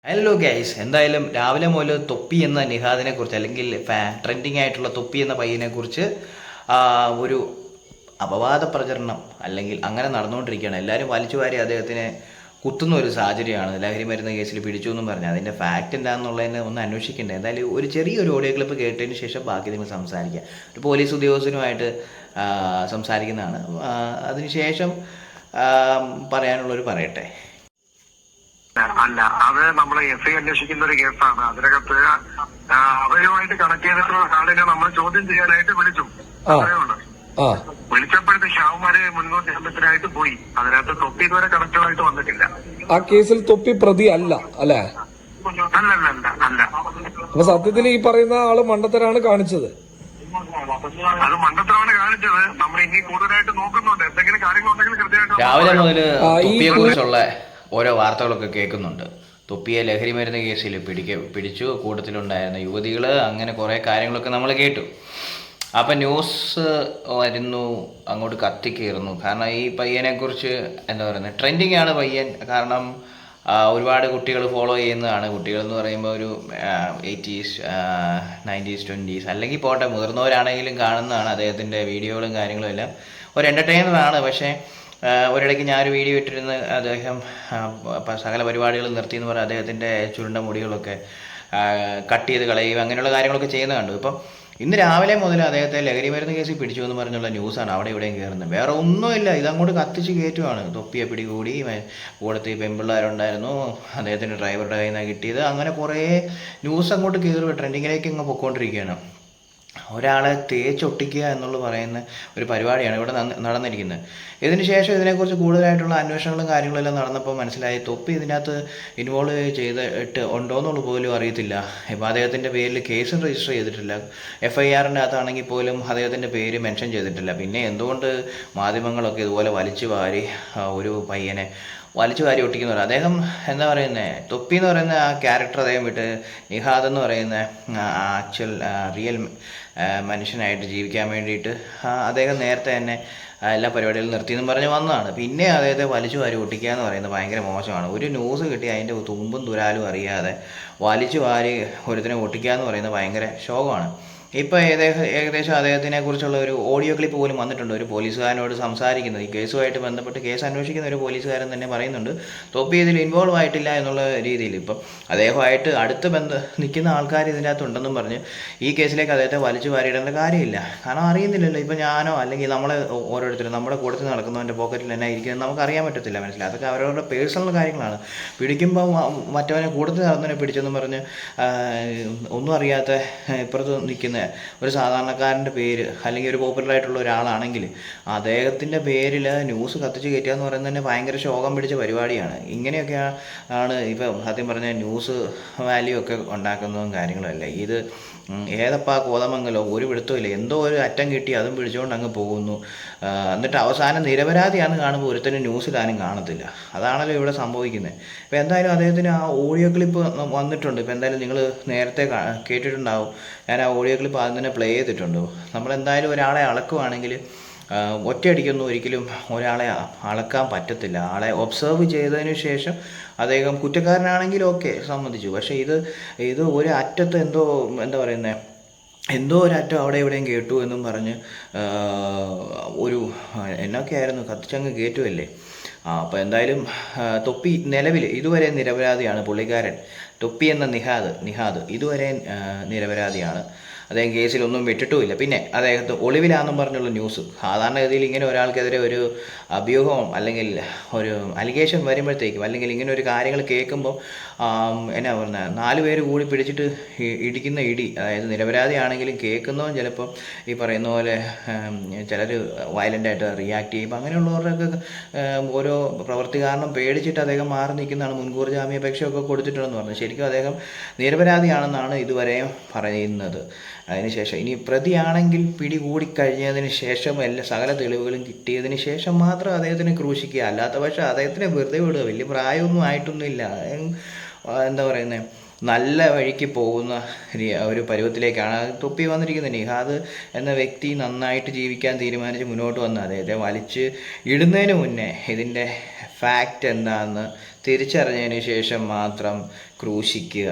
Hello guys, എന്തായാലും രാവിലെ മുതൽ തൊപ്പി എന്ന നിഹാദിനെ കുറിച്ച് അല്ലെങ്കിൽ ട്രെൻഡിങ് ആയിട്ടുള്ള തൊപ്പി എന്ന പയ്യനെ കുറിച്ച് ഒരു അപവാദ പ്രചരണം അല്ലെങ്കിൽ അങ്ങനെ നടന്നുകൊണ്ടിരിക്കുകയാണ്. എല്ലാവരും വലിച്ചു വാരി അദ്ദേഹത്തിനെ കുത്തുന്ന ഒരു സാഹചര്യമാണ്. ലഹരി മരുന്ന് കേസിൽ പിടിച്ചു എന്നും പറഞ്ഞു. അതിൻ്റെ ഫാക്റ്റ് എന്താണെന്നുള്ളതിനെ ഒന്ന് അന്വേഷിക്കേണ്ടത്. എന്തായാലും ഒരു ചെറിയൊരു ഓഡിയോ ക്ലിപ്പ് കേട്ടതിന് ശേഷം ബാക്കി നിങ്ങൾ സംസാരിക്കുക. ഒരു പോലീസ് ഉദ്യോഗസ്ഥനുമായിട്ട് സംസാരിക്കുന്നതാണ്. അതിനുശേഷം പറയാനുള്ളവർ പറയട്ടെ. അല്ല, അത് നമ്മൾ എസ് ഐ അന്വേഷിക്കുന്ന ഒരു കേസാണ്. അതിനകത്ത് അവരുമായിട്ട് കണക്ട് ചെയ്തിട്ടുള്ള ആളിനെ നമ്മൾ ചോദ്യം ചെയ്യാനായിട്ട് വിളിച്ചു. വിളിച്ചപ്പോഴത്തെ ഷാവുമാര് മുൻകൂർ ജാമ്യത്തിനായിട്ട് പോയി. അതിനകത്ത് തൊപ്പി ഇതുവരെ കണക്റ്റഡ് ആയിട്ട് വന്നിട്ടില്ല. ആ കേസിൽ തൊപ്പി പ്രതി അല്ല അല്ലേ? അല്ല. അപ്പൊ സത്യത്തിൽ ഈ പറയുന്ന ആള് മണ്ടത്തരാണ് കാണിച്ചത്. അത് മണ്ടത്തരമാണ് കാണിച്ചത്. നമ്മൾ ഇനി കൂടുതലായിട്ട് നോക്കുന്നുണ്ട്. എന്തെങ്കിലും കാര്യങ്ങളുണ്ടെങ്കിൽ കൃത്യമായിട്ട് രാവിലെ മുതൽ തൊപ്പിയെ കുറിച്ചുള്ള ഓരോ വാർത്തകളൊക്കെ കേൾക്കുന്നുണ്ട്. തൊപ്പിയെ ലഹരി മരുന്ന് കേസിൽ പിടിച്ചു, കൂട്ടത്തിലുണ്ടായിരുന്ന യുവതികൾ, അങ്ങനെ കുറേ കാര്യങ്ങളൊക്കെ നമ്മൾ കേട്ടു. അപ്പം ന്യൂസ് വരുന്നു, അങ്ങോട്ട് കത്തിക്കയറുന്നു. കാരണം ഈ പയ്യനെക്കുറിച്ച് എന്താ പറയുന്നത്, ട്രെൻഡിങ് ആണ് പയ്യൻ. കാരണം ഒരുപാട് കുട്ടികൾ ഫോളോ ചെയ്യുന്നതാണ്. കുട്ടികൾ എന്ന് പറയുമ്പോൾ ഒരു 80s 90s 20s അല്ലെങ്കിൽ പോട്ടെ, മുതിർന്നവരാണെങ്കിലും കാണുന്നതാണ്. അദ്ദേഹത്തിൻ്റെ വീഡിയോകളും കാര്യങ്ങളും എല്ലാം ഒരു എൻ്റർടൈനറാണ്. പക്ഷേ ഒരിടയ്ക്ക് ഞാനൊരു വീഡിയോ ഇട്ടിരുന്ന് അദ്ദേഹം സകല പരിപാടികളും നിർത്തിയെന്ന് പറഞ്ഞാൽ അദ്ദേഹത്തിൻ്റെ ചുരുണ്ട മുടികളൊക്കെ കട്ട് ചെയ്ത് കളയുക, അങ്ങനെയുള്ള കാര്യങ്ങളൊക്കെ ചെയ്യുന്നത് കണ്ടു. ഇപ്പം ഇന്ന് രാവിലെ മുതൽ അദ്ദേഹത്തെ ലഹരി മരുന്ന് കേസിൽ പിടിച്ചു എന്ന് പറഞ്ഞുള്ള ന്യൂസാണ് അവിടെ ഇവിടെയും കയറുന്നത്. വേറെ ഒന്നുമില്ല, ഇതങ്ങോട്ട് കത്തിച്ച് കയറ്റുവാണ്. തൊപ്പിയെ പിടികൂടി, കൂടത്തിൽ പെൺപിള്ളേരുണ്ടായിരുന്നു, അദ്ദേഹത്തിൻ്റെ ഡ്രൈവറുടെ കയ്യിൽ നിന്നാണ് കിട്ടിയത്. അങ്ങനെ കുറേ ന്യൂസ് അങ്ങോട്ട് കയറുക, ട്രെൻഡിങ്ങിലേക്ക് അങ്ങ് പൊയ്ക്കൊണ്ടിരിക്കുകയാണ്. ഒരാളെ തേച്ചൊട്ടിക്കുക എന്നുള്ള പറയുന്ന ഒരു പരിപാടിയാണ് ഇവിടെ നടന്നിരിക്കുന്നത്. ഇതിന് ശേഷം ഇതിനെക്കുറിച്ച് കൂടുതലായിട്ടുള്ള അന്വേഷണങ്ങളും കാര്യങ്ങളെല്ലാം നടന്നപ്പോൾ മനസ്സിലായി തൊപ്പി ഇതിനകത്ത് ഇൻവോൾവ് ചെയ്തിട്ട് ഉണ്ടോ എന്നുള്ളത് പോലും അറിയത്തില്ല. ഇപ്പോൾ അദ്ദേഹത്തിൻ്റെ പേരിൽ കേസും രജിസ്റ്റർ ചെയ്തിട്ടില്ല. FIRൻ്റെ അകത്താണെങ്കിൽ പോലും അദ്ദേഹത്തിൻ്റെ പേര് മെൻഷൻ ചെയ്തിട്ടില്ല. പിന്നെ എന്തുകൊണ്ട് മാധ്യമങ്ങളൊക്കെ ഇതുപോലെ വലിച്ചു വാരി ഒരു പയ്യനെ വലിച്ചു വാരി ഒട്ടിക്കുന്നവർ? അദ്ദേഹം എന്താ പറയുന്നത്, തൊപ്പി എന്ന് പറയുന്ന ആ ക്യാരക്ടർ അദ്ദേഹം വിട്ട് നിഹാദ് എന്ന് പറയുന്ന ആക്ച്വൽ റിയൽ മനുഷ്യനായിട്ട് ജീവിക്കാൻ വേണ്ടിയിട്ട് അദ്ദേഹം നേരത്തെ തന്നെ എല്ലാ പരിപാടികളും നിർത്തിയെന്നും പറഞ്ഞ് വന്നതാണ്. പിന്നെ അദ്ദേഹത്തെ വലിച്ചു വാരി ഒട്ടിക്കുക എന്ന് പറയുന്നത് ഭയങ്കര മോശമാണ്. ഒരു ന്യൂസ് കിട്ടി അതിൻ്റെ തുമ്പും തുരാലും അറിയാതെ വലിച്ചു വാരി ഒരുത്തിനെ ഒട്ടിക്കുക എന്ന് പറയുന്നത് ഭയങ്കര ശോകമാണ്. ഇപ്പോൾ ഏകദേശം അദ്ദേഹത്തിനെ കുറിച്ചുള്ള ഒരു ഓഡിയോ ക്ലിപ്പ് പോലും വന്നിട്ടുണ്ട്. ഒരു പോലീസുകാരനോട് സംസാരിക്കുന്നത്, ഈ കേസുമായിട്ട് ബന്ധപ്പെട്ട് കേസ് അന്വേഷിക്കുന്ന ഒരു പോലീസുകാരൻ തന്നെ പറയുന്നുണ്ട് തൊപ്പി ഇതിൽ ഇൻവോൾവ് ആയിട്ടില്ല എന്നുള്ള രീതിയിൽ. ഇപ്പം അദ്ദേഹമായിട്ട് അടുത്ത് നിൽക്കുന്ന ആൾക്കാർ ഇതിൻ്റെ അകത്തുണ്ടെന്നും പറഞ്ഞ് ഈ കേസിലേക്ക് അദ്ദേഹത്തെ വലിച്ചു വാരിയിടേണ്ട കാര്യമില്ല. കാരണം അറിയുന്നില്ലല്ലോ, ഇപ്പം ഞാനോ അല്ലെങ്കിൽ നമ്മളെ ഓരോരുത്തരും നമ്മുടെ കൂട്ടത്തിൽ നടക്കുന്നവൻ്റെ പോക്കറ്റിൽ തന്നെ ഇരിക്കുന്നത് നമുക്കറിയാൻ പറ്റത്തില്ല. മനസ്സിലായി, അതൊക്കെ അവരവരുടെ പേഴ്സണൽ കാര്യങ്ങളാണ്. പിടിക്കുമ്പോൾ മറ്റവനെ കൂട്ടത്തിൽ നടന്നവനെ പിടിച്ചെന്നും പറഞ്ഞ് ഒന്നും അറിയാത്ത ഇപ്പുറത്ത് നിൽക്കുന്ന ഒരു സാധാരണക്കാരൻ്റെ പേര് അല്ലെങ്കിൽ ഒരു പോപ്പുലറായിട്ടുള്ള ഒരാളാണെങ്കിൽ അദ്ദേഹത്തിൻ്റെ പേരിൽ ന്യൂസ് കത്തിച്ച് കയറ്റുക എന്ന് പറയുന്നത് തന്നെ ഭയങ്കര ശോകം പിടിച്ച പരിപാടിയാണ്. ഇങ്ങനെയൊക്കെ ആണ് ഇപ്പം സത്യം പറഞ്ഞാൽ ന്യൂസ് വാല്യൂ ഒക്കെ ഉണ്ടാക്കുന്നതും കാര്യങ്ങളുമല്ല. ഇത് ഏതപ്പാ കോതമംഗലോ ഒരു പിടുത്തമില്ല, എന്തോ ഒരു അറ്റം കിട്ടി അതും പിടിച്ചുകൊണ്ട് അങ്ങ് പോകുന്നു. എന്നിട്ട് അവസാനം നിരപരാധിയാണെന്ന് കാണുമ്പോൾ ഒരുത്തനും ന്യൂസിലാരും കാണത്തില്ല. അതാണല്ലോ ഇവിടെ സംഭവിക്കുന്നത്. ഇപ്പോൾ എന്തായാലും അദ്ദേഹത്തിന് ആ ഓഡിയോ ക്ലിപ്പ് വന്നിട്ടുണ്ട്. ഇപ്പോൾ എന്തായാലും നിങ്ങൾ നേരത്തെ കേട്ടിട്ടുണ്ടാവും. ഞാൻ ആ ഓഡിയോ ക്ലിപ്പ് ആദ്യം തന്നെ പ്ലേ ചെയ്തിട്ടുണ്ട്. നമ്മളെന്തായാലും ഒരാളെ അളക്കുവാണെങ്കിൽ ഒറ്റയടിക്കൊന്നും ഒരിക്കലും ഒരാളെ അളക്കാൻ പറ്റത്തില്ല. ആളെ ഒബ്സർവ് ചെയ്തതിന് ശേഷം അദ്ദേഹം കുറ്റക്കാരനാണെങ്കിൽ ഓക്കെ, സമ്മതിച്ചു. പക്ഷേ ഇത് ഒരു അറ്റത്ത് എന്താ പറയുന്നത്, എന്തോ ഒരറ്റം അവിടെ എവിടെയും കേട്ടു എന്നും പറഞ്ഞ് ഒരു എന്നൊക്കെയായിരുന്നു കത്തിച്ചങ്ങ് കയറ്റുമല്ലേ. അപ്പോൾ എന്തായാലും തൊപ്പി നിലവിൽ ഇതുവരെ നിരപരാധിയാണ്. പുള്ളിക്കാരൻ തൊപ്പി എന്ന നിഹാദ് ഇതുവരെ നിരപരാധിയാണ്. അദ്ദേഹം കേസിലൊന്നും വിട്ടിട്ടുമില്ല. പിന്നെ അദ്ദേഹത്തെ ഒളിവിലാണെന്നും പറഞ്ഞുള്ള ന്യൂസ്. സാധാരണഗതിയിൽ ഇങ്ങനെ ഒരാൾക്കെതിരെ ഒരു അഭ്യൂഹം അല്ലെങ്കിൽ ഒരു അലിഗേഷൻ വരുമ്പോഴത്തേക്കും അല്ലെങ്കിൽ ഇങ്ങനെ ഒരു കാര്യങ്ങൾ കേൾക്കുമ്പോൾ എന്നാ പറഞ്ഞാൽ 4 പേര് കൂടി പിടിച്ചിട്ട് ഇടിക്കുന്ന ഇടി, അതായത് നിരപരാധിയാണെങ്കിലും കേൾക്കുന്നവൻ ചിലപ്പോൾ ഈ പറയുന്ന പോലെ ചിലർ വയലൻ്റായിട്ട് റിയാക്ട് ചെയ്യുമ്പോൾ അങ്ങനെയുള്ളവരുടെയൊക്കെ ഓരോ പ്രവൃത്തി കാരണം പേടിച്ചിട്ട് അദ്ദേഹം മാറി നിൽക്കുന്നതാണ്. മുൻകൂർ ജാമ്യാപേക്ഷയൊക്കെ കൊടുത്തിട്ടുണ്ടെന്ന് പറഞ്ഞു. ശരിക്കും അദ്ദേഹം നിരപരാധിയാണെന്നാണ് ഇതുവരെ പറയുന്നത്. അതിനുശേഷം ഇനി പ്രതിയാണെങ്കിൽ പിടികൂടിക്കഴിഞ്ഞതിന് ശേഷം സകല തെളിവുകളും കിട്ടിയതിന് ശേഷം മാത്രം അദ്ദേഹത്തിനെ ക്രൂശിക്കുക. അല്ലാത്ത പക്ഷേ അദ്ദേഹത്തിനെ വെറുതെ വിടുക. വലിയ പ്രായമൊന്നും ആയിട്ടൊന്നുമില്ല. എന്താ പറയുന്നത്, നല്ല വഴിക്ക് പോകുന്ന ഒരു പരുവത്തിലേക്കാണ് തൊപ്പി വന്നിരിക്കുന്നത്. നിഹാദ് എന്ന വ്യക്തി നന്നായിട്ട് ജീവിക്കാൻ തീരുമാനിച്ച് മുന്നോട്ട് വന്ന അദ്ദേഹത്തെ വലിച്ച് ഇടുന്നതിന് മുന്നേ ഇതിൻ്റെ ഫാക്റ്റ് എന്താണെന്ന് തിരിച്ചറിഞ്ഞതിന് ശേഷം മാത്രം ക്രൂശിക്കുക.